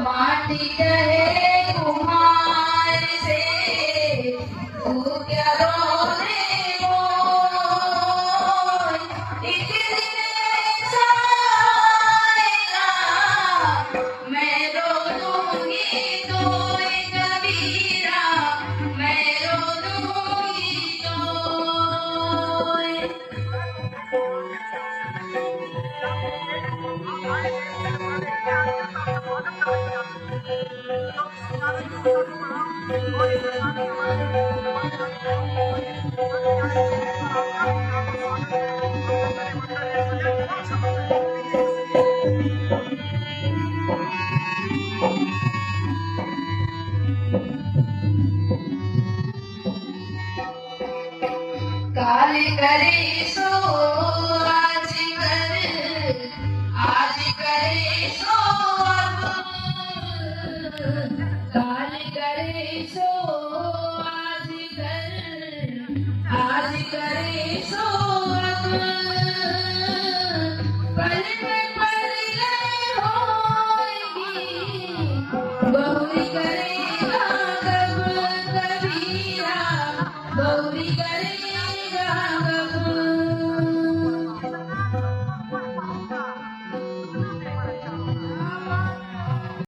माटी कहे कुम्हार से तू क्या रोने मोर, एक दिन ऐसा आएगा मैं रो दूंगी तो कबीरा, मैं रो दूंगी तो। काल करे सो आज करे सो अब, काल करे सो आज करे सो अब, पल